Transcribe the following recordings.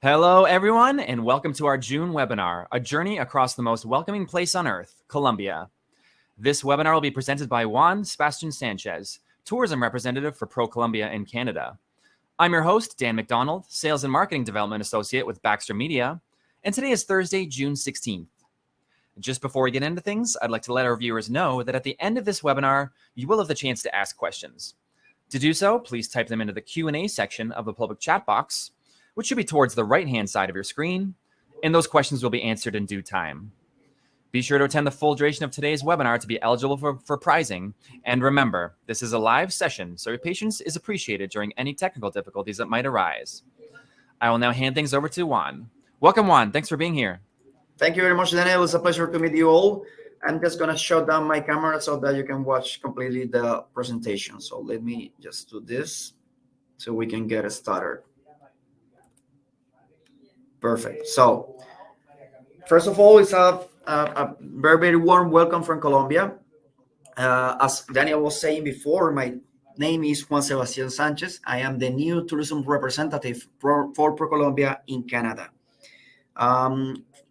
Hello, everyone, and welcome to our June webinar, A Journey Across the Most Welcoming Place on Earth, Colombia. This webinar will be presented by Juan Sebastián Sánchez, Tourism Representative for ProColombia in Canada. I'm your host, Dan McDonald, Sales and Marketing Development Associate with Baxter Media, and today is Thursday, June 16th. Just before we get into things, I'd like to let our viewers know that at the end of this webinar, you will have the chance to ask questions. To do so, please type them into the Q&A section of the public chat box, which should be towards the right-hand side of your screen, and those questions will be answered in due time. Be sure to attend the full duration of today's webinar to be eligible for prizing, and remember, this is a live session, so your patience is appreciated during any technical difficulties that might arise. I will now hand things over to Juan. Welcome, Juan. Thanks for being here. Thank you very much, Daniel. It's a pleasure to meet you all. I'm just going to shut down my camera so that you can watch completely the presentation. So let me just do this so we can get started. Perfect. So, first of all, it's a very, very warm welcome from Colombia. As Daniel was saying before, my name is Juan Sebastián Sánchez. I am the new tourism representative for ProColombia in Canada.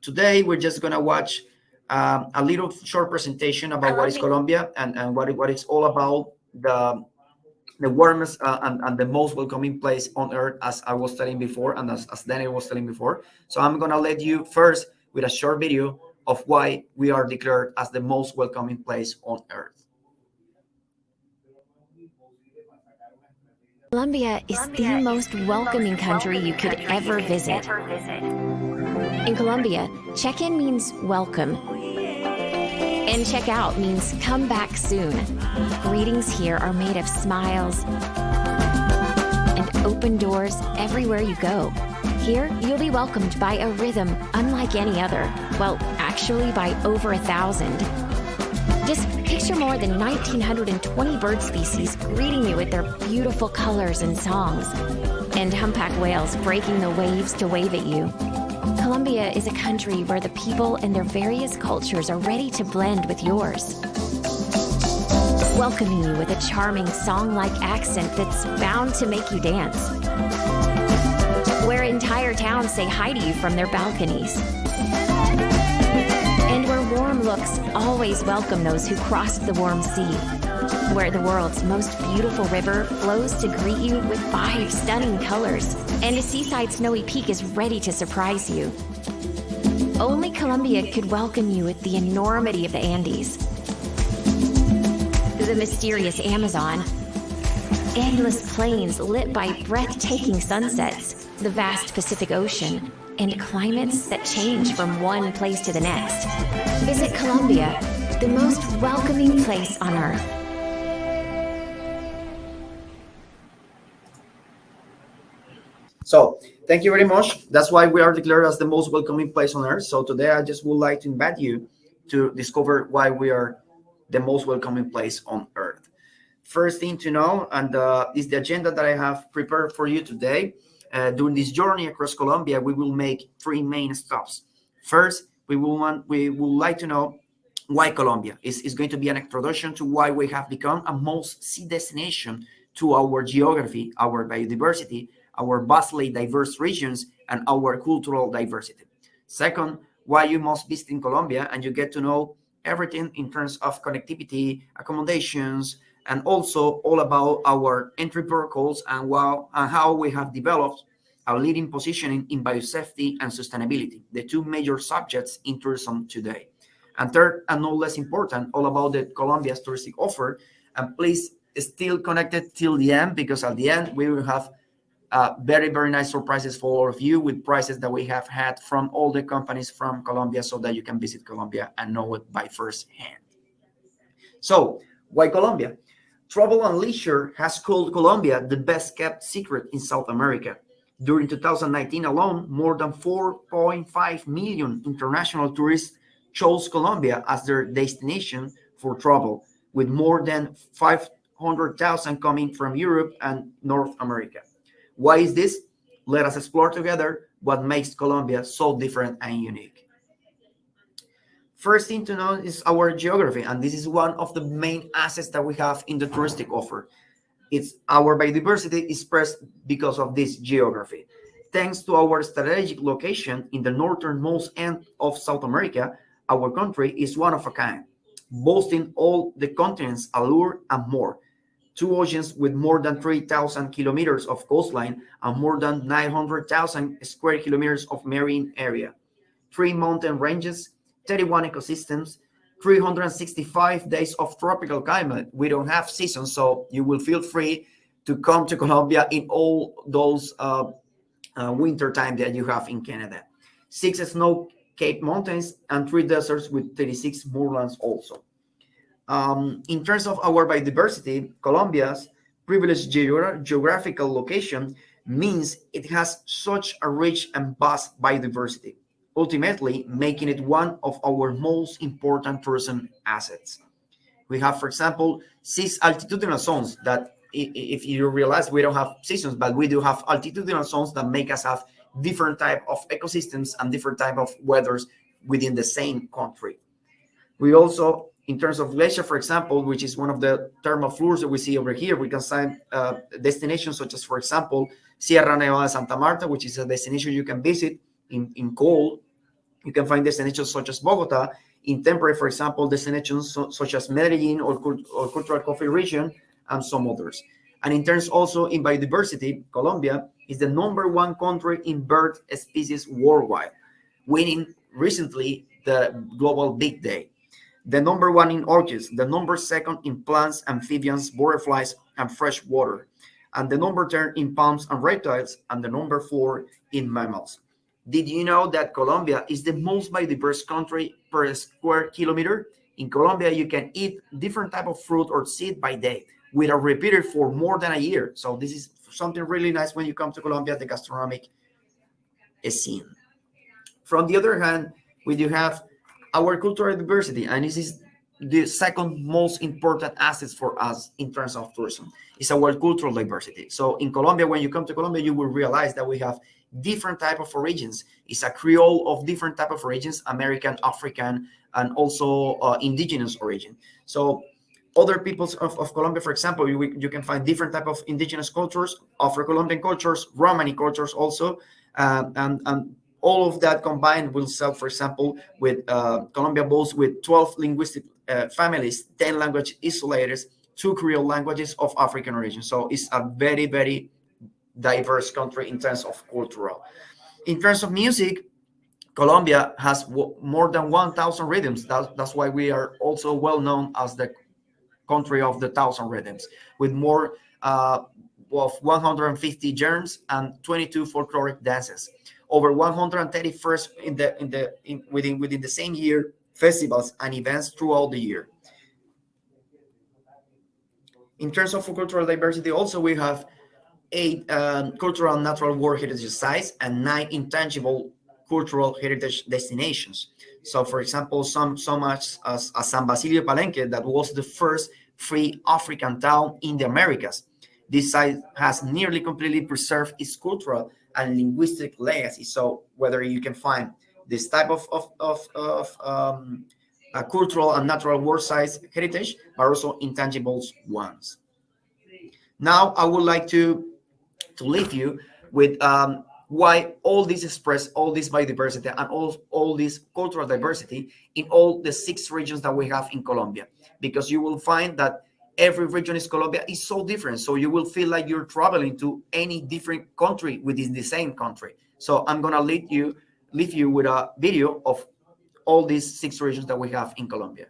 Today, we're just going to watch a little short presentation about what is Colombia and what it's all about, the warmest and the most welcoming place on earth, as I was telling before, and as Daniel was telling before. So I'm going to let you first with a short video of why we are declared as the most welcoming place on earth. Colombia is the most welcoming country you could ever visit. In Colombia, check-in means welcome, and check-out means come back soon. Greetings here are made of smiles and open doors everywhere you go. Here, you'll be welcomed by a rhythm unlike any other. Well, actually by over 1,000. Just picture more than 1,920 bird species greeting you with their beautiful colors and songs, and humpback whales breaking the waves to wave at you. Colombia is a country where the people and their various cultures are ready to blend with yours, welcoming you with a charming song-like accent that's bound to make you dance, where entire towns say hi to you from their balconies, and where warm looks always welcome those who crossed the warm sea, where the world's most beautiful river flows to greet you with 5 stunning colors, and a seaside snowy peak is ready to surprise you. Only Colombia could welcome you with the enormity of the Andes, the mysterious Amazon, endless plains lit by breathtaking sunsets, the vast Pacific Ocean, and climates that change from one place to the next. Visit Colombia, the most welcoming place on earth. So, thank you very much. That's why we are declared as the most welcoming place on earth. So today I just would like to invite you to discover why we are the most welcoming place on earth. First thing to know, and is the agenda that I have prepared for you today. During this journey across Colombia, we will make 3 main stops. First, we would like to know why Colombia. Is going to be an introduction to why we have become a must-see destination to our geography, our biodiversity, our vastly diverse regions, and our cultural diversity. Second, why you must visit in Colombia, and you get to know everything in terms of connectivity, accommodations, and also all about our entry protocols and how we have developed a leading positioning in biosafety and sustainability, the 2 major subjects in tourism today. And third, and no less important, all about the Colombia's touristic offer. And please still connected till the end, because at the end we will have very, very nice surprises for all of you with prices that we have had from all the companies from Colombia, so that you can visit Colombia and know it by first hand. So, why Colombia? Travel and Leisure has called Colombia the best kept secret in South America. During 2019 alone, more than 4.5 million international tourists chose Colombia as their destination for travel, with more than 500,000 coming from Europe and North America. Why is this? Let us explore together what makes Colombia so different and unique. First thing to know is our geography, and this is one of the main assets that we have in the touristic offer. It's our biodiversity is expressed because of this geography. Thanks to our strategic location in the northernmost end of South America, our country is one of a kind, boasting all the continent's allure and more. Two oceans with more than 3,000 kilometers of coastline and more than 900,000 square kilometers of marine area. Three mountain ranges, 31 ecosystems, 365 days of tropical climate. We don't have seasons, so you will feel free to come to Colombia in all those winter time that you have in Canada. 6 snow-capped mountains and 3 deserts with 36 moorlands also. In terms of our biodiversity, Colombia's privileged geographical location means it has such a rich and vast biodiversity, ultimately making it one of our most important tourism assets. We have, for example, 6 altitudinal zones that, if you realize, we don't have seasons, but we do have altitudinal zones that make us have different type of ecosystems and different type of weathers within the same country. We also, in terms of glacier, for example, which is one of the thermal floors that we see over here, we can find destinations such as, for example, Sierra Nevada de Santa Marta, which is a destination you can visit in cold. You can find destinations such as Bogota. In temperate, for example, destinations such as Medellin or Cultural Coffee region, and some others. And in terms also in biodiversity, Colombia is the #1 country in bird species worldwide, winning recently the Global Big Day. The #1 in orchids, the #2 in plants, amphibians, butterflies, and fresh water, and the #10 in palms and reptiles, and the #4 in mammals. Did you know that Colombia is the most biodiverse country per square kilometer? In Colombia, you can eat different type of fruit or seed by day without repeated for more than a year. So this is something really nice when you come to Colombia, the gastronomic scene. From the other hand, we do have our cultural diversity, and this is the second most important asset for us in terms of tourism. It's our cultural diversity. So in Colombia, when you come to Colombia, you will realize that we have different type of origins. It's a Creole of different type of origins, American, African, and also indigenous origin. So other peoples of Colombia, for example, you can find different type of indigenous cultures, Afro-Colombian cultures, Romani cultures also, and all of that combined will serve, for example, with Colombia boasts with 12 linguistic families, 10 language isolators, 2 Creole languages of African origin. So it's a very, very diverse country in terms of cultural. In terms of music, Colombia has more than 1,000 rhythms. That's why we are also well known as the country of the 1,000 rhythms, with more of 150 genres and 22 folkloric dances. Over 131st within the same year festivals and events throughout the year. In terms of cultural diversity, also we have 8 cultural and natural world heritage sites and 9 intangible cultural heritage destinations. So, for example, so much as San Basilio Palenque, that was the first free African town in the Americas. This site has nearly completely preserved its cultural and linguistic legacy. So, whether you can find this type of cultural and natural world sites heritage, but also intangible ones. Now, I would like to leave you with why all this express all this biodiversity and all this cultural diversity in all the 6 regions that we have in Colombia, because you will find that every region in Colombia is so different. So you will feel like you're traveling to any different country within the same country. So I'm gonna leave you with a video of all these 6 regions that we have in Colombia.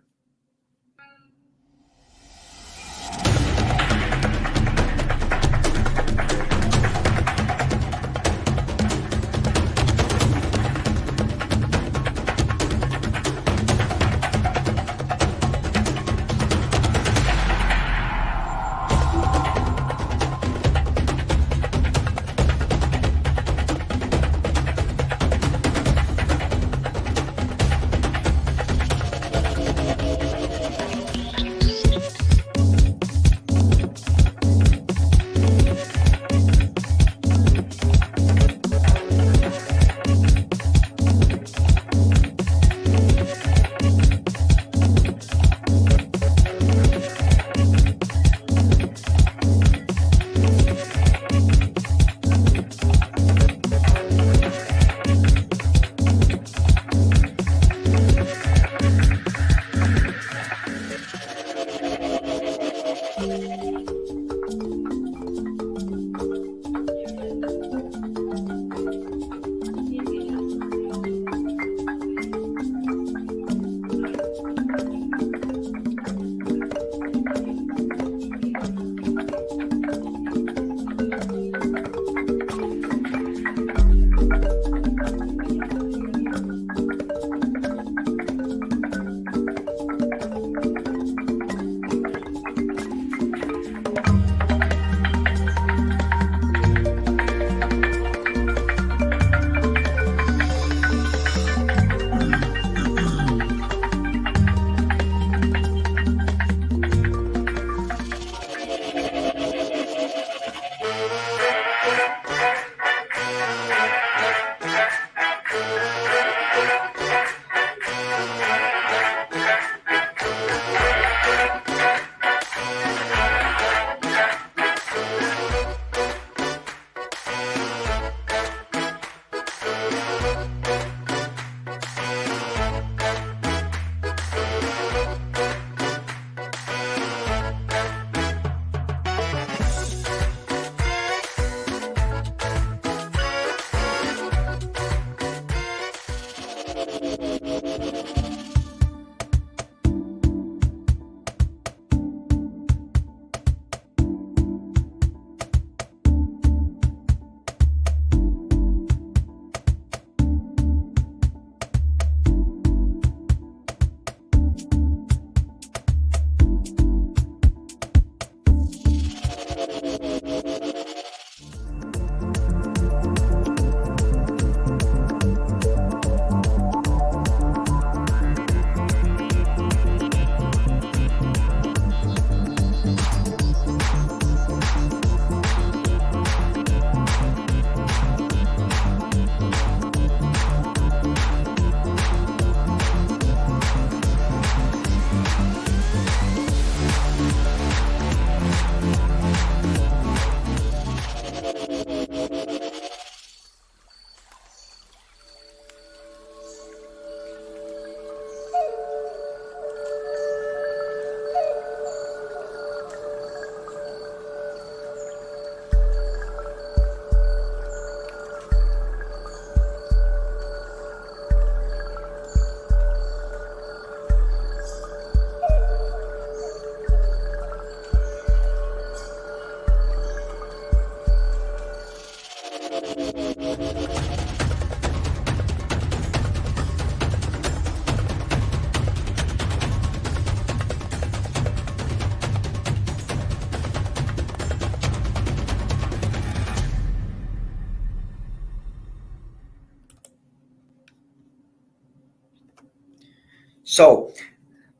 So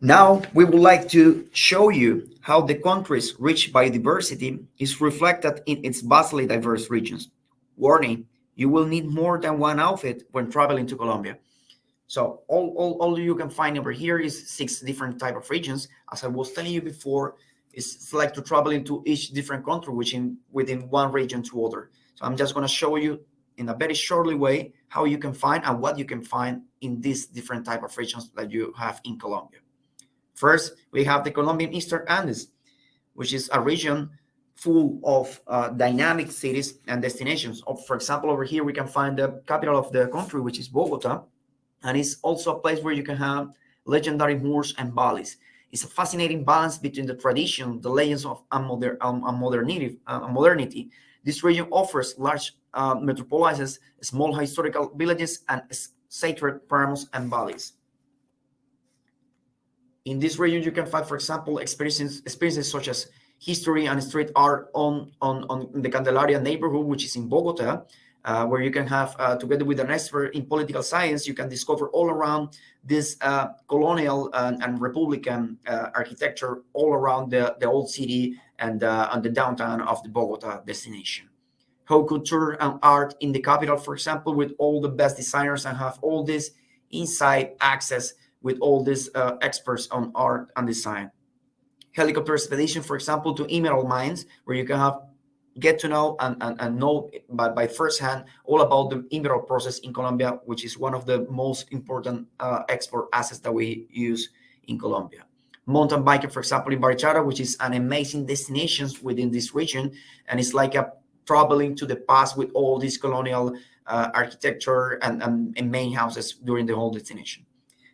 now we would like to show you how the country's rich biodiversity is reflected in its vastly diverse regions. Warning, you will need more than one outfit when traveling to Colombia. So all you can find over here is 6 different type of regions. As I was telling you before, it's like to travel into each different country, which within one region to other. So I'm just going to show you in a very shortly way how you can find and what you can find in these different type of regions that you have in Colombia. First, we have the Colombian Eastern Andes, which is a region full of dynamic cities and destinations. For example, over here, we can find the capital of the country, which is Bogota. And it's also a place where you can have legendary moors and valleys. It's a fascinating balance between the tradition, the legends of modernity. This region offers large metropolises, small historical villages, and sacred paramos and valleys. In this region, you can find, for example, experiences such as history and street art on the Candelaria neighborhood, which is in Bogota, where you can have, together with an expert in political science, you can discover all around this colonial and Republican architecture all around the old city and the downtown of the Bogota destination. Haute couture and art in the capital, for example, with all the best designers and have all this inside access with all these experts on art and design. Helicopter expedition, for example, to emerald mines, where you can get to know and know by firsthand all about the emerald process in Colombia, which is one of the most important export assets that we use in Colombia. Mountain biking, for example, in Barichara, which is an amazing destination within this region, and it's like a traveling to the past with all this colonial architecture and main houses during the whole destination.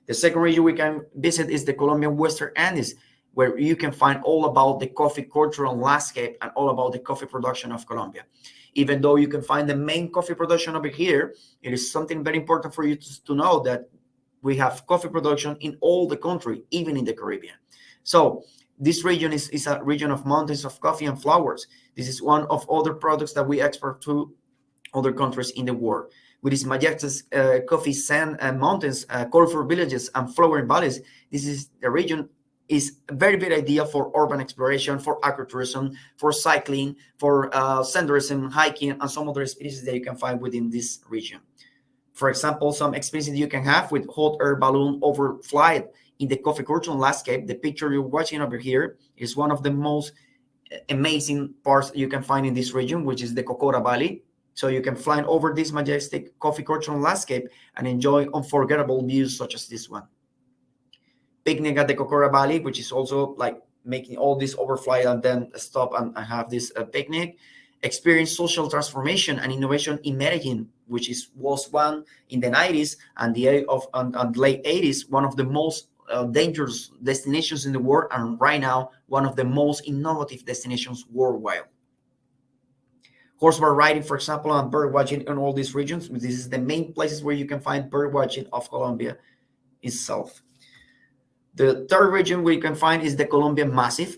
The second region we can visit is the Colombian Western Andes, where you can find all about the coffee cultural landscape and all about the coffee production of Colombia. Even though you can find the main coffee production over here, it is something very important for you to know that we have coffee production in all the country, even in the Caribbean. So this region is a region of mountains of coffee and flowers. This is one of other products that we export to other countries in the world. With its majestic coffee sand and mountains, colorful villages and flowering valleys, the region is a very good idea for urban exploration, for agritourism, for cycling, for senderism, hiking, and some other experiences that you can find within this region. For example, some experiences you can have with hot air balloon overflight in the coffee cultural landscape. The picture you're watching over here is one of the most amazing parts you can find in this region, which is the Cocora Valley. So you can fly over this majestic coffee cultural landscape and enjoy unforgettable views such as this one. Picnic at the Cocora Valley, which is also like making all this overfly and then stop and have this picnic. Experience social transformation and innovation in Medellin, which was one in the 90s and the late 80s, one of the most dangerous destinations in the world, and right now one of the most innovative destinations worldwide. Horseback riding, for example, and bird watching in all these regions. This is the main places where you can find bird watching of Colombia itself. The third region we can find is the Colombian Massif.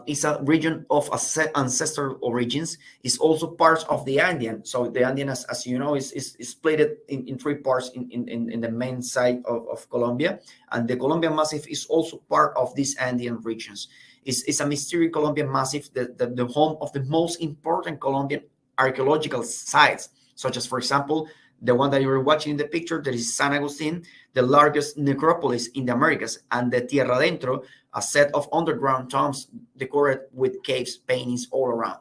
It's a region of ancestral origins. It's also part of the Andean. So the Andean, as you know, is split in 3 parts in the main side of Colombia. And the Colombian Massif is also part of these Andean regions. It's a mysterious Colombian Massif, the home of the most important Colombian archaeological sites, such as, for example, the one that you were watching in the picture, that is San Agustin, the largest necropolis in the Americas, and the Tierra Adentro, a set of underground tombs decorated with caves paintings all around.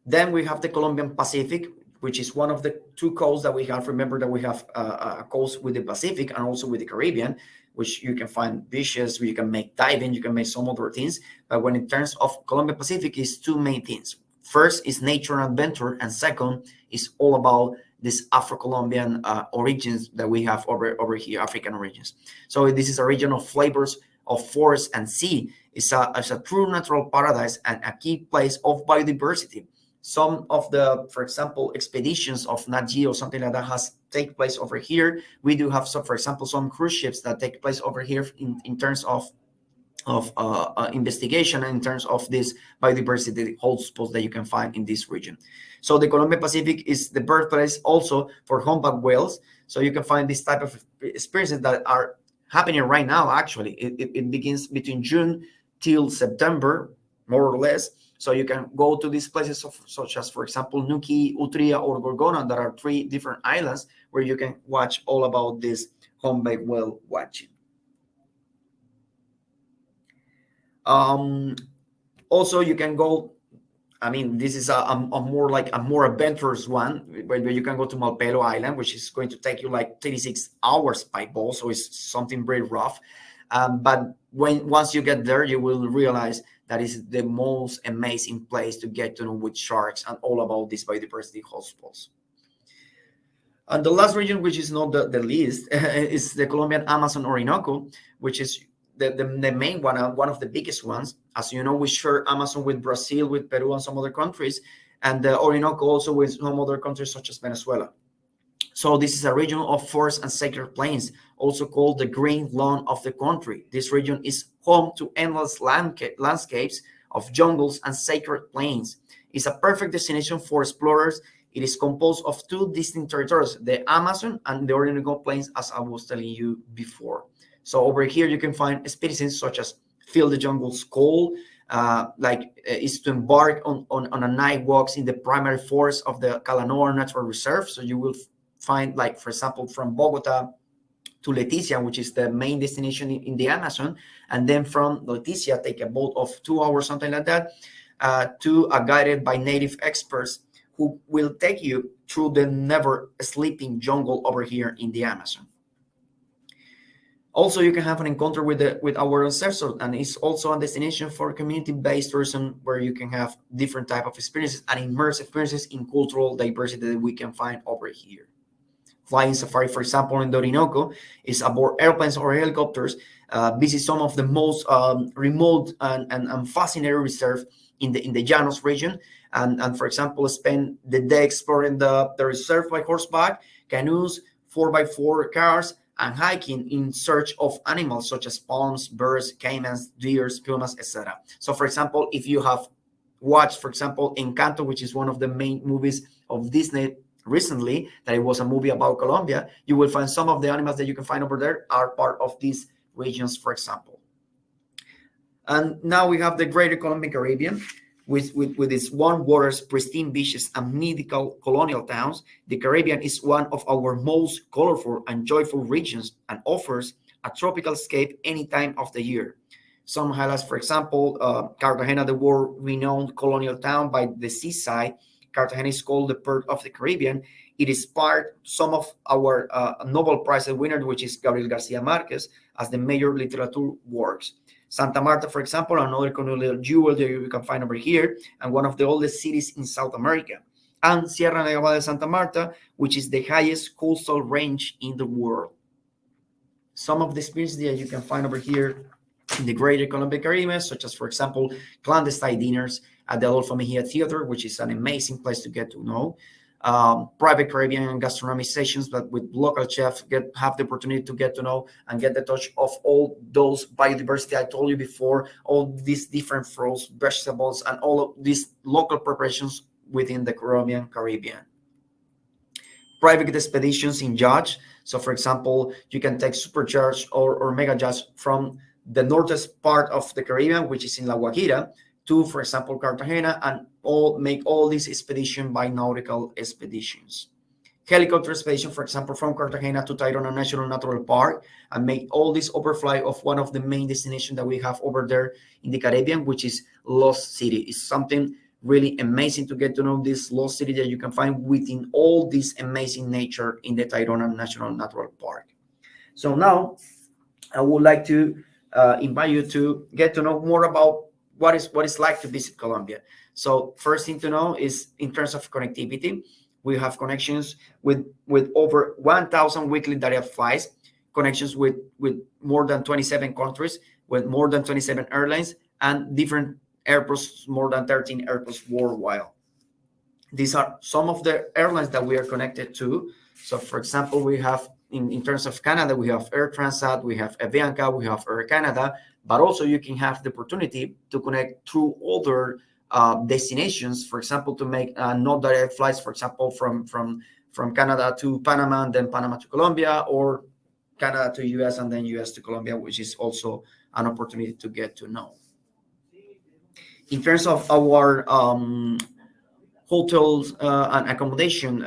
Then we have the Colombian Pacific, which is one of the 2 coasts that we have. Remember that we have a coast with the Pacific and also with the Caribbean, which you can find beaches, where you can make diving, you can make some other things. But when in terms of Colombian Pacific, is 2 main things. First is nature and adventure, and second is all about this Afro-Colombian origins that we have over here, African origins. So this is a region of flavors of forest and sea. It's a true natural paradise and a key place of biodiversity. Some of the, for example, expeditions of Nat Geo, something like that, has take place over here. We do have some, for example, some cruise ships that take place over here in terms of investigation in terms of this biodiversity hotspots that you can find in this region. So the Colombian Pacific is the birthplace also for humpback whales. So you can find this type of experiences that are happening right now. Actually, it begins between June till September, more or less. So you can go to these places such as, for example, Nuki, Utria, or Gorgona. That are 3 different islands where you can watch all about this humpback whale watching. Also, you can go, I mean, this is a more adventurous one, where you can go to Malpelo Island, which is going to take you like 36 hours by boat. So it's something very rough. But once you get there, you will realize that is the most amazing place to get to know with sharks and all about these biodiversity hotspots. And the last region, which is not the least, is the Colombian Amazon Orinoco, which is the main one of the biggest ones. As you know, we share Amazon with Brazil, with Peru, and some other countries, and the Orinoco also with some other countries such as Venezuela. So this is a region of forest and sacred plains, also called the green lawn of the country. This region is home to endless landscapes of jungles and sacred plains. It's a perfect destination for explorers. It is composed of 2 distinct territories, the Amazon and the Orinoco plains, as I was telling you before. So over here, you can find experiences such as Feel the Jungle's Call, is to embark on a night walks in the primary forest of the Calanoa Natural Reserve. So you will find, like, for example, from Bogota to Leticia, which is the main destination in the Amazon. And then from Leticia, take a boat of 2 hours, something like that, to a guided by native experts who will take you through the never sleeping jungle over here in the Amazon. Also, you can have an encounter with our ancestors, and it's also a destination for community-based tourism where you can have different type of experiences and immersive experiences in cultural diversity that we can find over here. Flying safari, for example, in the Orinoco is aboard airplanes or helicopters, visit some of the most remote and fascinating reserve in the Llanos region, and for example, spend the day exploring the reserve by horseback, canoes, 4x4 cars, and hiking in search of animals such as palms, birds, caimans, deers, pumas, etc. So, for example, if you have watched, for example, Encanto, which is one of the main movies of Disney recently, that it was a movie about Colombia, you will find some of the animals that you can find over there are part of these regions, for example. And now we have the greater Colombian Caribbean, with its warm waters, pristine beaches, and mythical colonial towns. The Caribbean is one of our most colorful and joyful regions and offers a tropical escape any time of the year. Some highlights, for example, Cartagena, the world-renowned colonial town by the seaside. Cartagena is called the Pearl of the Caribbean. It inspired some of our Nobel Prize winners, which is Gabriel Garcia Marquez, as the major literature works. Santa Marta, for example, another colonial jewel that you can find over here, and one of the oldest cities in South America. And Sierra Nevada de Santa Marta, which is the highest coastal range in the world. Some of the experiences that you can find over here in the greater Colombian Caribbean, such as, for example, clandestine dinners at the Adolfo Mejia Theater, which is an amazing place to get to know. Private Caribbean gastronomic sessions, but with local chefs, have the opportunity to get to know and get the touch of all those biodiversity I told you before, all these different fruits, vegetables, and all of these local preparations within the Colombian Caribbean. Private expeditions in yachts. So, for example, you can take supercharged or mega yachts from the northest part of the Caribbean, which is in La Guajira, to, for example, Cartagena, and make all these expedition by nautical expeditions. Helicopter expedition, for example, from Cartagena to Tayrona National Natural Park, and make all this overfly of one of the main destinations that we have over there in the Caribbean, which is Lost City. It's something really amazing to get to know this Lost City that you can find within all this amazing nature in the Tayrona National Natural Park. So now I would like to invite you to get to know more about what it's like to visit Colombia. So first thing to know is in terms of connectivity, we have connections with over 1,000 weekly direct flights, connections with more than 27 countries, with more than 27 airlines, and different airports, more than 13 airports worldwide. These are some of the airlines that we are connected to. So, for example, we have in terms of Canada, we have Air Transat, we have Avianca, we have Air Canada, but also you can have the opportunity to connect through other destinations, for example, to make not direct flights, for example, from Canada to Panama and then Panama to Colombia, or Canada to US and then US to Colombia, which is also an opportunity to get to know. In terms of our hotels and accommodation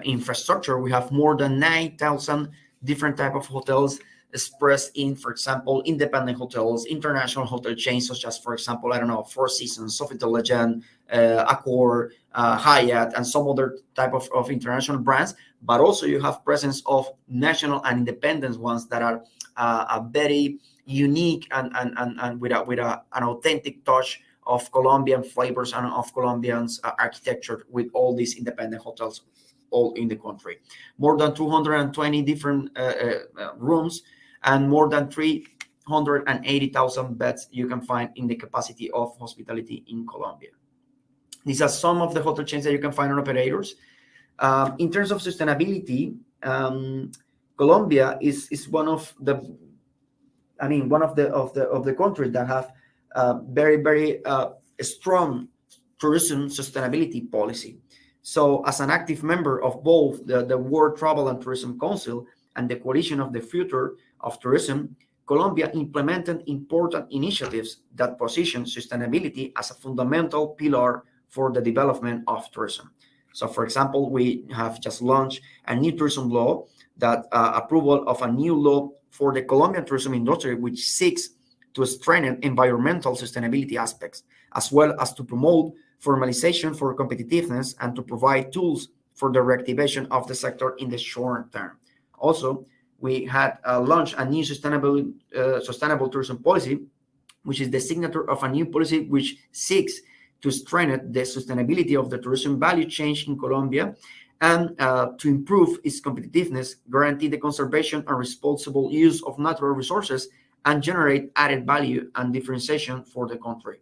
infrastructure, we have more than 9,000 different type of hotels expressed in, for example, independent hotels, international hotel chains, such as, for example, I don't know, Four Seasons, Sofitel Legend, Accor, Hyatt, and some other type of international brands. But also you have presence of national and independent ones that are a very unique and with an authentic touch of Colombian flavors and of Colombians architecture, with all these independent hotels all in the country. More than 220 different rooms and more than 380,000 beds you can find in the capacity of hospitality in Colombia. These are some of the hotel chains that you can find on operators. In terms of sustainability, Colombia is one of the countries that have very strong tourism sustainability policy. So as an active member of both the World Travel and Tourism Council and the Coalition of the Future of Tourism, Colombia implemented important initiatives that position sustainability as a fundamental pillar for the development of tourism. So, for example, we have just launched a new tourism law, that approval of a new law for the Colombian tourism industry, which seeks to strengthen environmental sustainability aspects, as well as to promote formalization for competitiveness and to provide tools for the reactivation of the sector in the short term. Also, we had launched a new sustainable tourism policy, which is the signature of a new policy which seeks to strengthen the sustainability of the tourism value chain in Colombia and to improve its competitiveness, guarantee the conservation and responsible use of natural resources, and generate added value and differentiation for the country.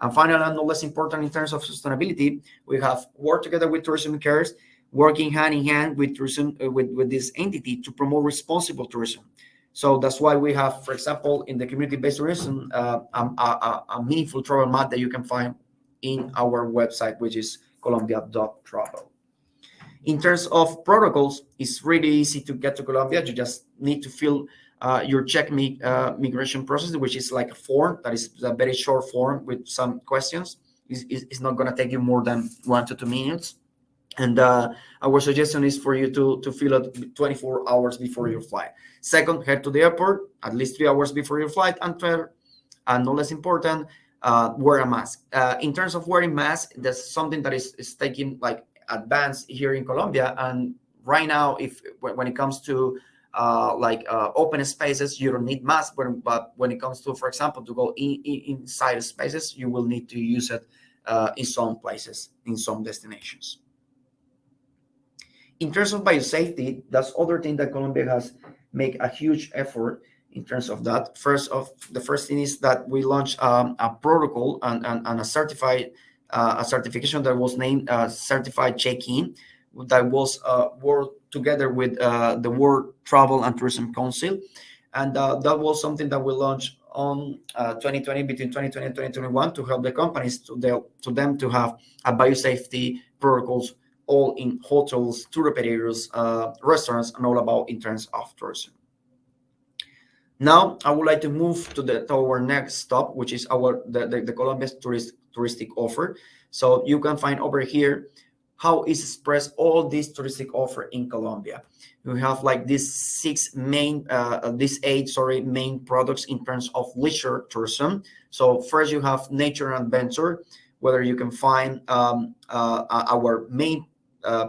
And finally, and no less important in terms of sustainability, we have worked together with Tourism Cares, working hand in hand with tourism, with this entity to promote responsible tourism. So that's why we have, for example, in the community-based tourism, a meaningful travel map that you can find in our website, which is colombia.travel. In terms of protocols, it's really easy to get to Colombia. You just need to fill your check migration process, which is like a form that is a very short form with some questions. It's not going to take you more than 1 to 2 minutes. And our suggestion is for you to fill it 24 hours before your flight. Second, head to the airport at least 3 hours before your flight. And third, and no less important, wear a mask. In terms of wearing mask, that's something that is taking like advanced here in Colombia. And right now, when it comes to open spaces, you don't need masks. But when it comes to, for example, to go inside spaces, you will need to use it in some places, in some destinations. In terms of biosafety, that's other thing that Colombia has made a huge effort in terms of that. The first thing is that we launched a protocol and a certification that was named Certified Check-in, that was worked together with the World Travel and Tourism Council. And that was something that we launched on 2020, between 2020 and 2021, to help the companies to them to have a biosafety protocols all in hotels, tour operators, restaurants, and all about in terms of tourism. Now, I would like to move to our next stop, which is the Colombia's touristic offer. So you can find over here how is expressed all these touristic offer in Colombia. We have like these eight main products in terms of leisure tourism. So first you have nature and adventure, whether you can find our main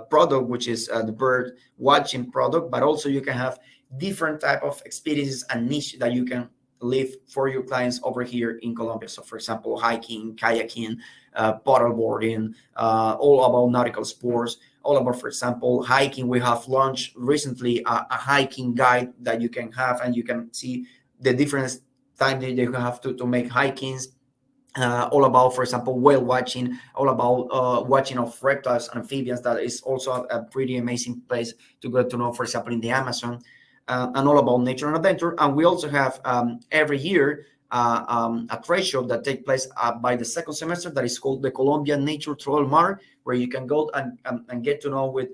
product, which is the bird watching product, but also you can have different type of experiences and niche that you can live for your clients over here in Colombia. So for example, hiking, kayaking, paddleboarding, all about nautical sports, all about, for example, hiking. We have launched recently a hiking guide that you can have, and you can see the different times that you have to make hikings. All about, for example, whale watching, all about watching of reptiles and amphibians. That is also a pretty amazing place to go to know, for example, in the Amazon, and all about nature and adventure. And we also have every year a trade show that takes place by the second semester that is called the Colombia Nature Travel Mart, where you can go and get to know with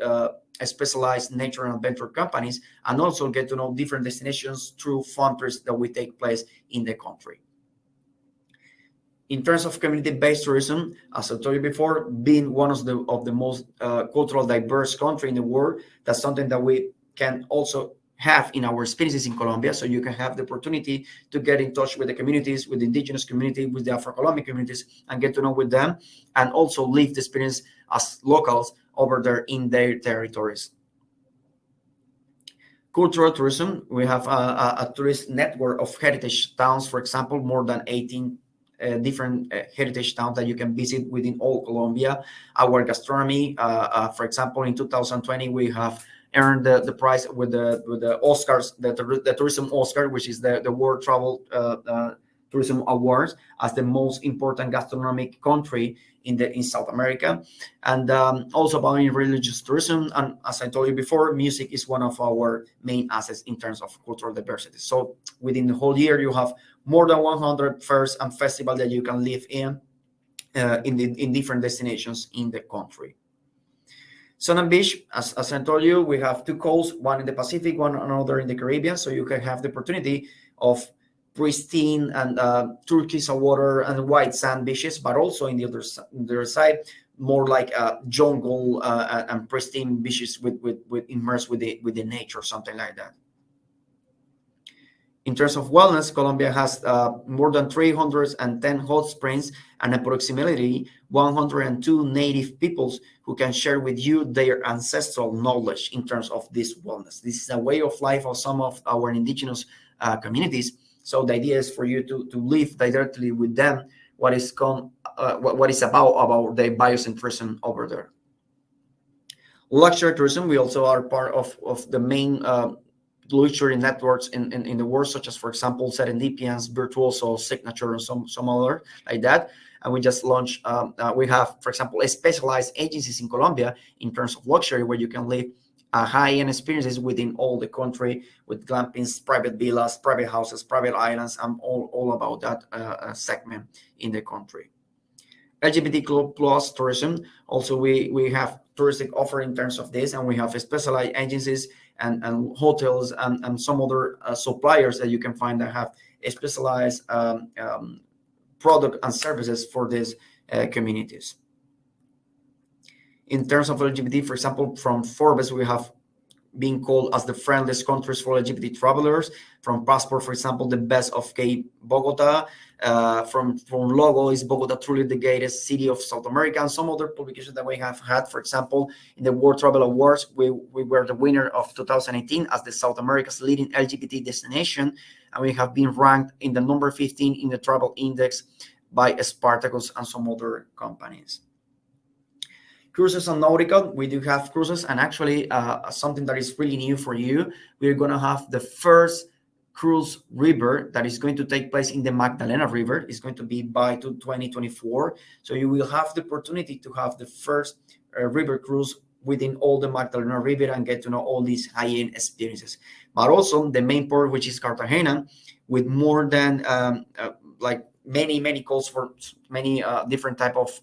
specialized nature and adventure companies, and also get to know different destinations through fun trips that will take place in the country. In terms of community-based tourism, as I told you before, being one of the most cultural diverse country in the world, that's something that we can also have in our experiences in Colombia. So you can have the opportunity to get in touch with the communities, with the indigenous community, with the Afro-Colombian communities, and get to know with them, and also live the experience as locals over there in their territories. Cultural tourism, we have a tourist network of heritage towns, for example, more than 18 different heritage towns that you can visit within all Colombia. Our gastronomy, for example, in 2020, we have earned the prize with the Oscars, the Tourism Oscar, which is the World Travel Tourism Awards, as the most important gastronomic country in South America. And also about religious tourism. And as I told you before, music is one of our main assets in terms of cultural diversity. So within the whole year, you have more than 100 fairs and festivals that you can live in different destinations in the country. Sun and Beach, as I told you, we have two coasts, one in the Pacific, one another in the Caribbean. So you can have the opportunity of pristine and turquoise water and white sand beaches, but also in the other side, more like jungle and pristine beaches with immersed with the nature, something like that. In terms of wellness, Colombia has more than 310 hot springs and approximately 102 native peoples who can share with you their ancestral knowledge in terms of this wellness. This is a way of life of some of our indigenous communities. So the idea is for you to live directly with them what is about the biocentrism over there. Luxury tourism, we also are part of the main luxury networks in the world, such as, for example, Serendipians, Virtuoso, Signature, and some other like that. And we just launched, we have, for example, specialized agencies in Colombia in terms of luxury, where you can live high-end experiences within all the country with glampings, private villas, private houses, private islands, and all about that segment in the country. LGBT plus tourism, also we have touristic offer in terms of this, and we have specialized agencies and hotels and some other suppliers that you can find that have a specialized product and services for these communities. In terms of LGBT, for example, from Forbes, we have been called as the friendliest countries for LGBT travelers. From Passport, for example, the best of gay Bogota. From Logo, is Bogota truly the gayest city of South America? And some other publications that we have had, for example, in the World Travel Awards, we were the winner of 2018 as the South America's leading LGBT destination, and we have been ranked in the number 15 in the travel index by Spartacus and some other companies. Cruises and nautical, we do have cruises, and actually something that is really new for you, we're going to have the first cruise river that is going to take place in the Magdalena River. It's going to be by 2024. So you will have the opportunity to have the first river cruise within all the Magdalena River and get to know all these high-end experiences. But also the main port, which is Cartagena, with more than like many calls for many different type of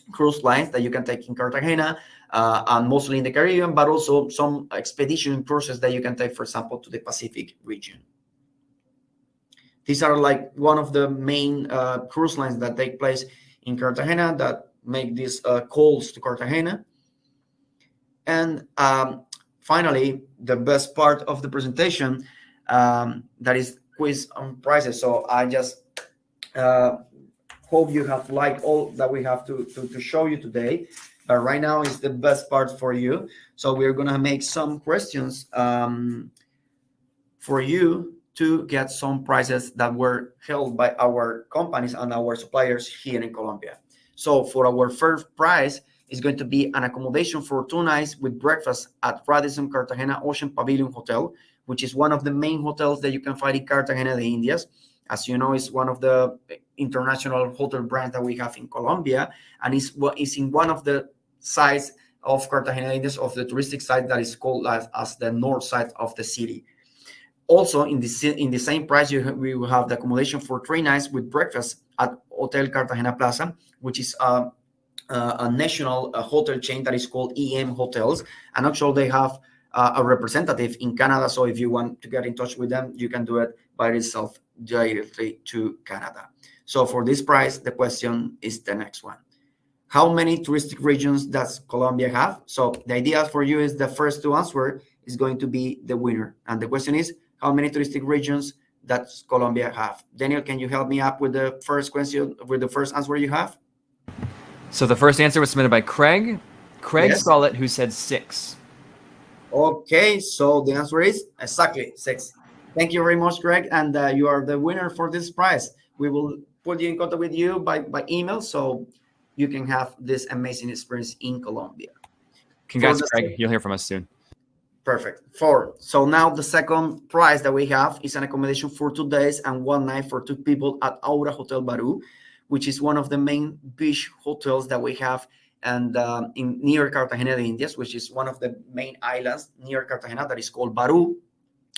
cruise lines that you can take in Cartagena, and mostly in the Caribbean, but also some expedition cruises that you can take, for example, to the Pacific region. These are like one of the main cruise lines that take place in Cartagena that make these calls to Cartagena. And finally, the best part of the presentation, that is quiz on prices. So I just hope you have liked all that we have to show you today. But right now is the best part for you. So we're going to make some questions for you to get some prizes that were held by our companies and our suppliers here in Colombia. So for our first prize is going to be an accommodation for 2 nights with breakfast at Radisson Cartagena Ocean Pavilion Hotel, which is one of the main hotels that you can find in Cartagena de Indias. As you know, it's one of the international hotel brands that we have in Colombia, and it's in one of the sides of Cartagena de Indias, of the touristic side that is called as the north side of the city. Also, in the same price, we will have the accommodation for 3 nights with breakfast at Hotel Cartagena Plaza, which is a national hotel chain that is called EM Hotels. And actually, they have a representative in Canada. So if you want to get in touch with them, you can do it by yourself directly to Canada. So for this price, the question is the next one. How many touristic regions does Colombia have? So the idea for you is the first to answer is going to be the winner. And the question is, how many touristic regions does Colombia have? Daniel, can you help me up with the first question, with the first answer you have? So the first answer was submitted by Craig Yes. Scarlett, who said 6. Okay, so the answer is exactly 6. Thank you very much, Greg, and you are the winner for this prize. We will put you in contact with you by email, so you can have this amazing experience in Colombia. Congrats, Craig. You'll hear from us soon. Perfect. 4. So now the second prize that we have is an accommodation for 2 days and 1 night for 2 people at Aura Hotel Baru, which is one of the main beach hotels that we have and in near Cartagena de Indias, which is one of the main islands near Cartagena that is called Baru.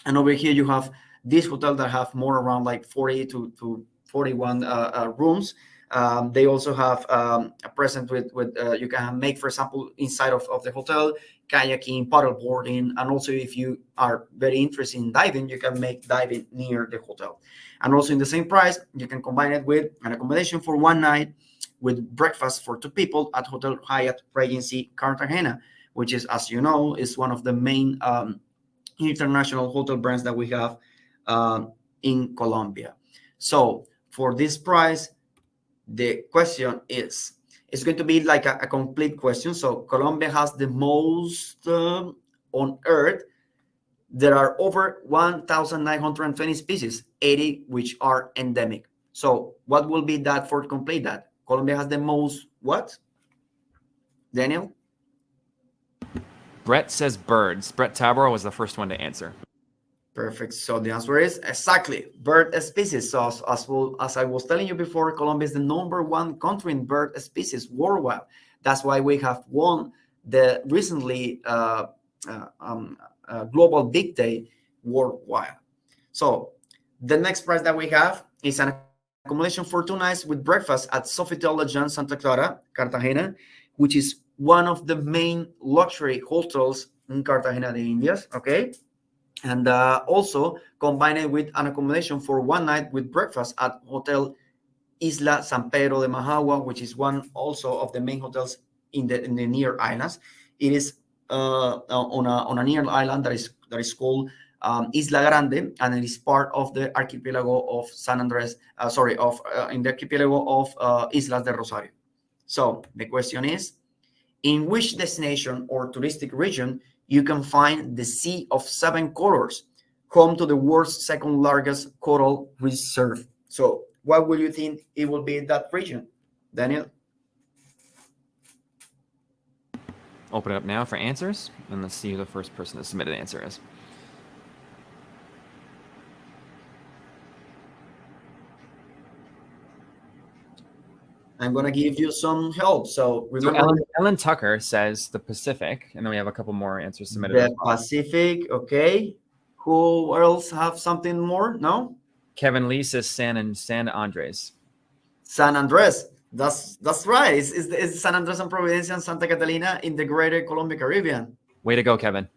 And over here you have this hotel that have more around like 40 to 41 rooms. They also have a present with you can make, for example, inside of the hotel, kayaking, paddleboarding, and also if you are very interested in diving, you can make diving near the hotel. And also in the same price, you can combine it with an accommodation for 1 night with breakfast for 2 people at Hotel Hyatt Regency Cartagena, which is, as you know, is one of the main international hotel brands that we have in Colombia. So for this price, the question is, it's going to be like a complete question. So Colombia has the most on Earth. There are over 1,920 species, 80 which are endemic. So what will be that for to complete that? Colombia has the most what? Daniel? Brett says birds. Brett Tabor was the first one to answer. Perfect. So the answer is exactly bird species. So as I was telling you before, Colombia is the #1 country in bird species worldwide. That's why we have won the recently Global Big Day worldwide. So the next prize that we have is an accommodation for 2 nights with breakfast at Sofitel Legend Santa Clara, Cartagena, which is one of the main luxury hotels in Cartagena de Indias. Okay. And also combine it with an accommodation for 1 night with breakfast at Hotel Isla San Pedro de Majagua, which is one also of the main hotels in the near islands. It is on a near island that is called Isla Grande, and it is part of the archipelago of San Andres. In the archipelago of Islas de Rosario. So the question is, in which destination or touristic region you can find the Sea of 7 Colors, home to the world's 2nd largest coral reserve? So what will you think it will be in that region, Daniel? Open it up now for answers, and let's see who the first person to submit an answer is. I'm going to give you some help. So remember, So Ellen Tucker says the Pacific, and then we have a couple more answers submitted. The Pacific, okay. Who else have something more? No? Kevin Lee says San Andres. San Andres. That's right. It's San Andres and Providencia and Santa Catalina in the greater Colombia Caribbean. Way to go, Kevin.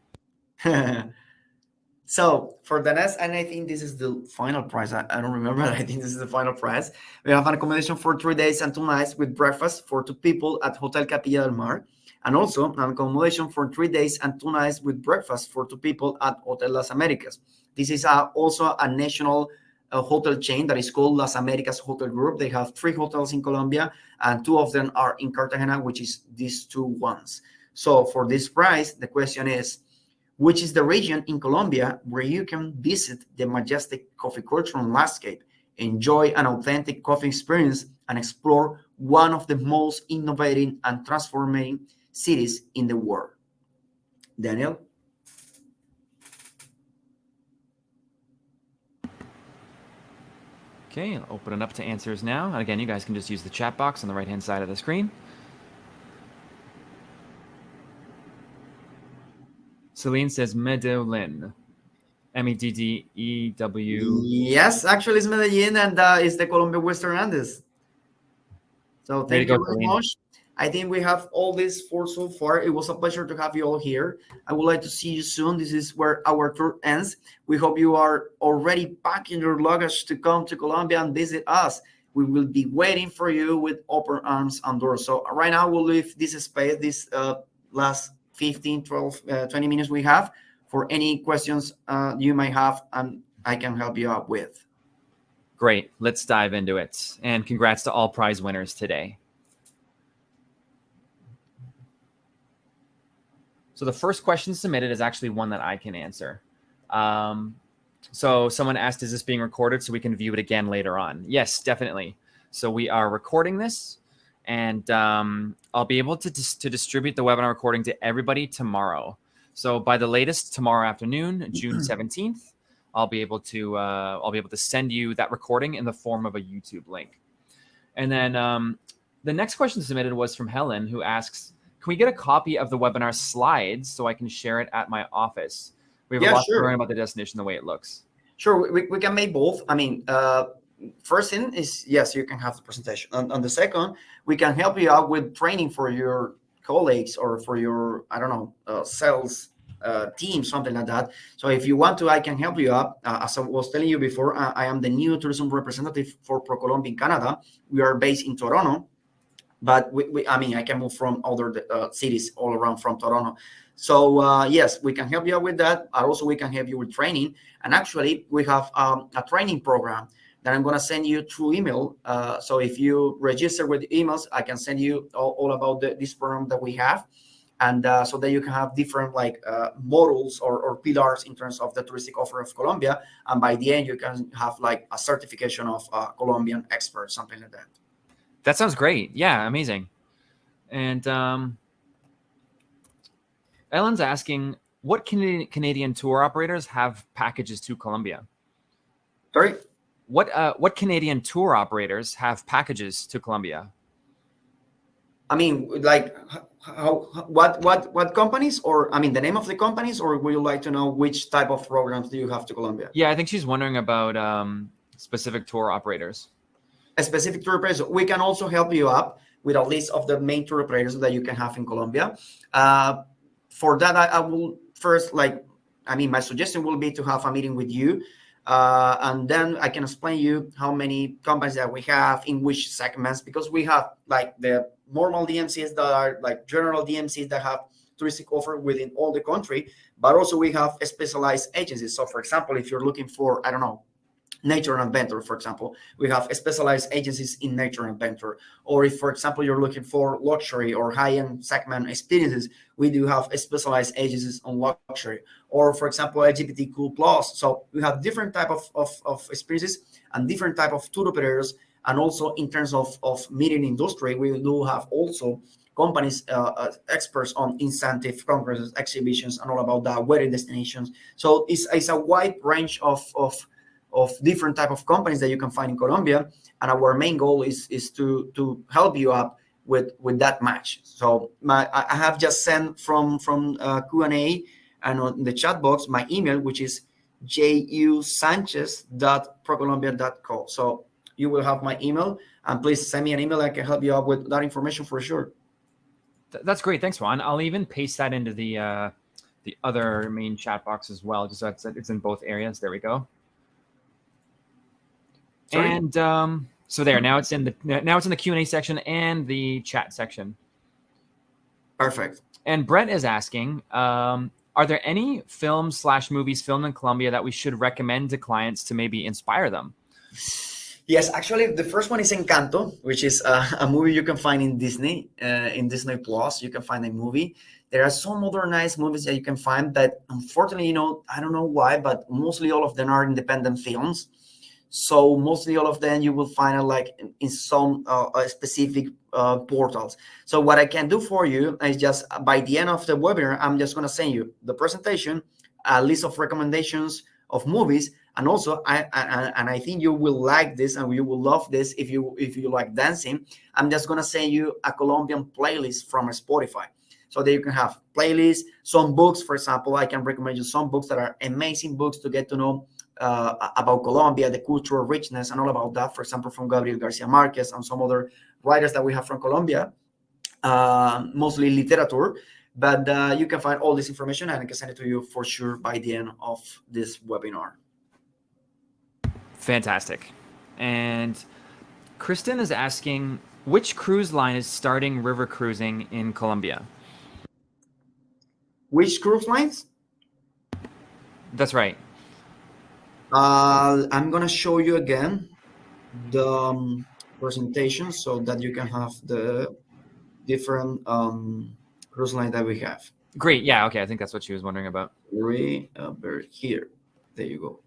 So for the next, and I think this is the final prize. I don't remember. I think this is the final prize. We have an accommodation for 3 days and 2 nights with breakfast for 2 people at Hotel Capilla del Mar. And also an accommodation for 3 days and 2 nights with breakfast for 2 people at Hotel Las Americas. This is also a national hotel chain that is called Las Americas Hotel Group. They have 3 hotels in Colombia, and 2 of them are in Cartagena, which is these 2 ones. So for this price, the question is, which is the region in Colombia where you can visit the majestic coffee culture and landscape, enjoy an authentic coffee experience, and explore one of the most innovating and transforming cities in the world? Daniel? Okay, I'll open it up to answers now. And again, you guys can just use the chat box on the right-hand side of the screen. Celine says Medellin. Meddew. Yes, actually, it's Medellin, and it's the Colombia Western Andes. So Way to thank go, you very Celine. much. I think we have all this for so far. It was a pleasure to have you all here. I would like to see you soon. This is where our tour ends. We hope you are already packing your luggage to come to Colombia and visit us. We will be waiting for you with open arms and doors. So right now we'll leave this space, this last 15, 12, 20 minutes we have for any questions you might have and I can help you out with. Great. Let's dive into it. And congrats to all prize winners today. So the first question submitted is actually one that I can answer. So someone asked, is this being recorded so we can view it again later on? Yes, definitely. So we are recording this, and I'll be able to distribute the webinar recording to everybody tomorrow. So by the latest tomorrow afternoon, June 17th, I'll be able to send you that recording in the form of a YouTube link. And then the next question submitted was from Helen, who asks, can we get a copy of the webinar slides so I can share it at my office? We have a lot to learn about the destination, the way it looks. Sure, we can make both. I mean, first thing is, yes, you can have the presentation. And the second, we can help you out with training for your colleagues or for your, I don't know, sales team, something like that. So if you want to, I can help you up. As I was telling you before, I am the new tourism representative for ProColombia in Canada. We are based in Toronto, but I mean, I can move from other cities all around from Toronto. So yes, we can help you out with that. Also, we can help you with training. And actually, we have a training program that I'm going to send you through email. So if you register with emails, I can send you all about this program that we have. And so that you can have different models or pillars in terms of the touristic offer of Colombia. And by the end, you can have like a certification of Colombian expert, something like that. That sounds great. Yeah, amazing. And Ellen's asking, what Canadian tour operators have packages to Colombia? Sorry? What Canadian tour operators have packages to Colombia? I mean, like what companies, or I mean the name of the companies, or would you like to know which type of programs do you have to Colombia? Yeah, I think she's wondering about specific tour operators. A specific tour operator. We can also help you up with a list of the main tour operators that you can have in Colombia. For that, I will first, my suggestion will be to have a meeting with you. And then I can explain you how many companies that we have in which segments, because we have like the normal DMCs that are like general DMCs that have touristic offer within all the country, but also we have specialized agencies. So for example, if you're looking for, I don't know, nature and adventure, for example, we have specialized agencies in nature and adventure. Or if, for example, you're looking for luxury or high-end segment experiences, we do have specialized agencies on luxury. Or, for example, LGBTQ plus. So we have different type of experiences and different type of tour operators. And also in terms of meeting industry, we do have also companies, experts on incentive congresses, exhibitions, and all about that, wedding destinations. So it's a wide range of different type of companies that you can find in Colombia, and our main goal is to help you up with that match. So I have just sent from Q&A and on the chat box my email, which is jusanchez.procolombia.co. So you will have my email, and please send me an email. I can help you out with that information for sure. That's great. Thanks, Juan. I'll even paste that into the other main chat box as well, just so it's in both areas. There we go. Sorry? And so there, now it's in the Q&A section and the chat section. Perfect. And Brett is asking, are there any films/movies filmed in Colombia that we should recommend to clients to maybe inspire them? Yes, actually, the first one is Encanto, which is a movie you can find in Disney Plus. You can find a movie. There are some other nice movies that you can find that, unfortunately, I don't know why, but mostly all of them are independent films. So mostly all of them you will find in some specific portals. So what I can do for you is just by the end of the webinar, I'm just going to send you the presentation, a list of recommendations of movies, and also I think you will like this and you will love this if you like dancing. I'm just going to send you a Colombian playlist from Spotify. so that you can have playlists, some books. For example, I can recommend you some books that are amazing books to get to know about Colombia, the cultural richness, and all about that. For example, from Gabriel Garcia Marquez and some other writers that we have from Colombia, mostly literature. But you can find all this information, and I can send it to you for sure by the end of this webinar. Fantastic. And Kristen is asking, which cruise line is starting river cruising in Colombia? Which cruise lines? That's right. I'm going to show you again the presentation so that you can have the different cruise line that we have. Great. Yeah. Okay. I think that's what she was wondering about. Right here. There you go.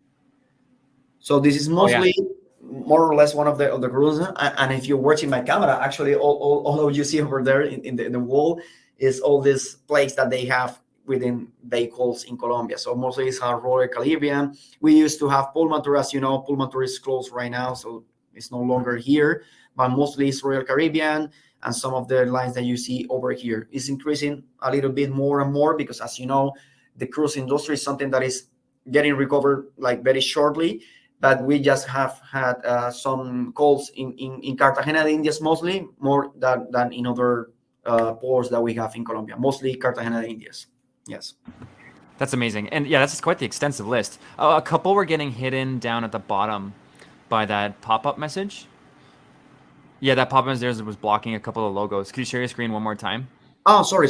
So this is mostly more or less one of the cruises. And if you're watching my camera, actually all of you see over there in the wall is all this place that they have within vehicles in Colombia. So mostly it's our Royal Caribbean. We used to have Pullmantur, as you know. Pullmantur is closed right now, so it's no longer here. But mostly it's Royal Caribbean and some of the lines that you see over here. It's increasing a little bit more and more because, as you know, the cruise industry is something that is getting recovered like very shortly. But we just have had some calls in Cartagena de Indias, mostly more than in other ports that we have in Colombia, mostly Cartagena de Indias. Yes. That's amazing. And yeah, that's quite the extensive list. A couple were getting hidden down at the bottom by that pop-up message. Yeah, that pop-up message was blocking a couple of logos. Could you share your screen one more time? Oh, sorry.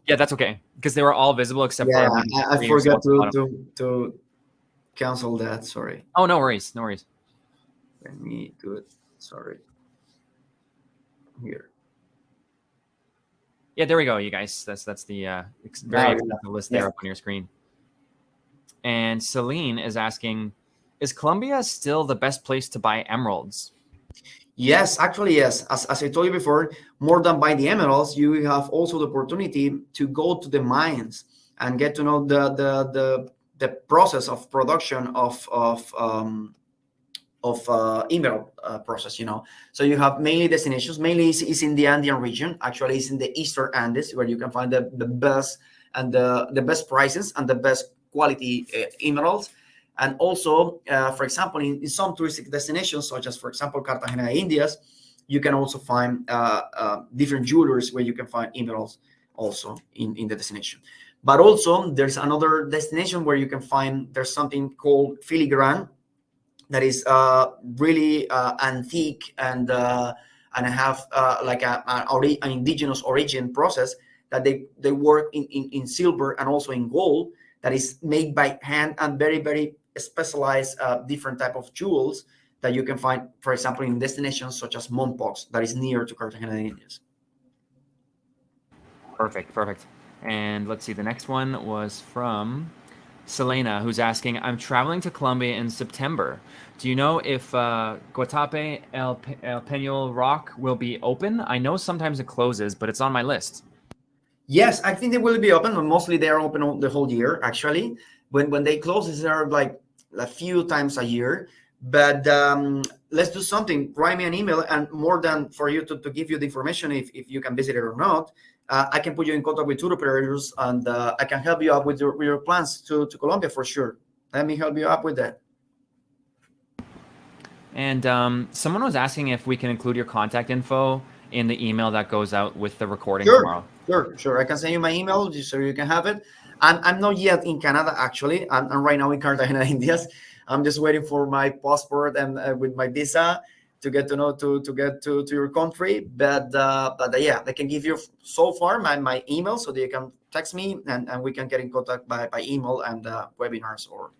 Yeah, that's okay. Because they were all visible except for... I forgot to cancel that. Sorry. Oh, no worries. Let me do it. Sorry. Here. Yeah, there we go, you guys. That's the very extensive list there up on your screen. And Celine is asking, is Colombia still the best place to buy emeralds? Yes, actually, yes. As I told you before, more than buying the emeralds, you have also the opportunity to go to the mines and get to know the process of production of emerald process, So you have mainly destinations. Mainly is in the Andean region. Actually, it's in the Eastern Andes where you can find the best and the best prices and the best quality emeralds. And also, for example, in some touristic destinations, such as, for example, Cartagena de Indias, you can also find different jewelers where you can find emeralds also in the destination. But also, there's another destination where you can find, there's something called filigrane that is really antique and have like an indigenous origin process that they work in silver and also in gold that is made by hand and very, very specialized different type of jewels that you can find, for example, in destinations such as Mompox that is near to Cartagena de Indias. Perfect. And let's see, the next one was from Selena, who's asking, I'm traveling to Colombia in September. Do you know if Guatape El Peñol Rock will be open? I know sometimes it closes, but it's on my list. Yes, I think they will be open, but mostly they are open the whole year, actually. When they close, they are like a few times a year. But let's do something. Write me an email, and more than for you to give you the information if you can visit it or not, I can put you in contact with tour operators, and I can help you out with your plans to Colombia for sure. Let me help you up with that. And someone was asking if we can include your contact info in the email that goes out with the recording tomorrow. Sure. I can send you my email just so you can have it. I'm not yet in Canada, actually. I'm right now in Cartagena, Indias. I'm just waiting for my passport and with my visa to get to your country. But yeah, they can give you so far my email so that you can text me and we can get in contact by email and webinars or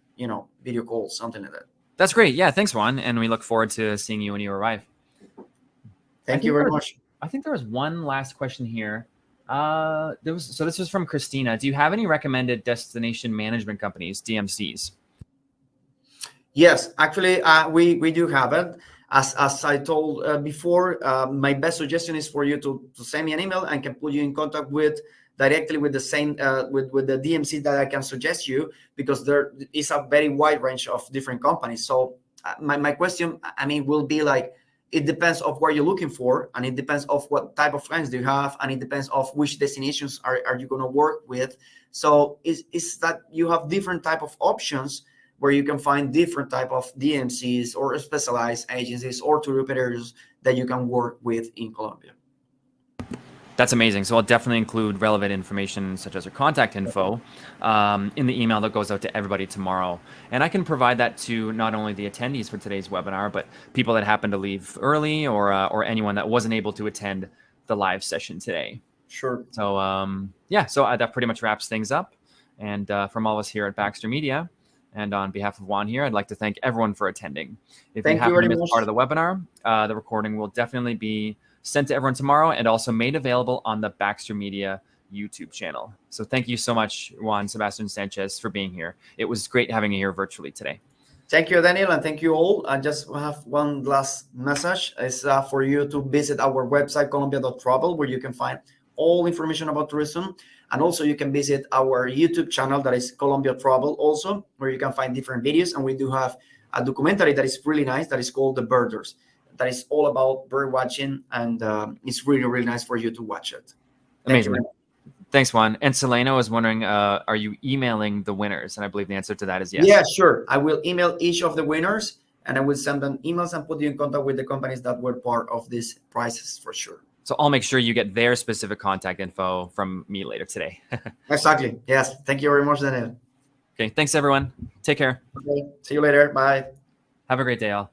video calls, something like that. That's great. Yeah, thanks, Juan. And we look forward to seeing you when you arrive. Thank you very much. I think there was one last question here. This was from Christina. Do you have any recommended destination management companies, DMCs? Yes, actually, we do have it. As I told before, my best suggestion is for you to send me an email and can put you in contact directly with the same with the DMC that I can suggest you, because there is a very wide range of different companies. So my question, will be like, it depends of what you're looking for, and it depends of what type of friends do you have, and it depends of which destinations are you going to work with. So it's that you have different type of options where you can find different type of DMCs or specialized agencies or tour operators that you can work with in Colombia. That's amazing. So I'll definitely include relevant information such as your contact info in the email that goes out to everybody tomorrow. And I can provide that to not only the attendees for today's webinar, but people that happen to leave early or anyone that wasn't able to attend the live session today. Sure. So so that pretty much wraps things up. And from all of us here at Baxter Media, and on behalf of Juan here, I'd like to thank everyone for attending. If you happen to miss part of the webinar, the recording will definitely be sent to everyone tomorrow and also made available on the Baxter Media YouTube channel. So thank you so much, Juan Sebastián Sánchez, for being here. It was great having you here virtually today. Thank you, Daniel, and thank you all. I just have one last message. It's for you to visit our website, colombia.travel, where you can find all information about tourism. And also you can visit our YouTube channel, that is Colombia Travel also, where you can find different videos. And we do have a documentary that is really nice, that is called The Birders. That is all about bird watching, and it's really, really nice for you to watch it. Amazing. Thanks, Juan. And Selena was wondering, are you emailing the winners? And I believe the answer to that is yes. Yeah, sure. I will email each of the winners, and I will send them emails and put you in contact with the companies that were part of these prizes for sure. So I'll make sure you get their specific contact info from me later today. Exactly. Yes. Thank you very much, Daniel. Okay. Thanks, everyone. Take care. Okay. See you later. Bye. Have a great day, all.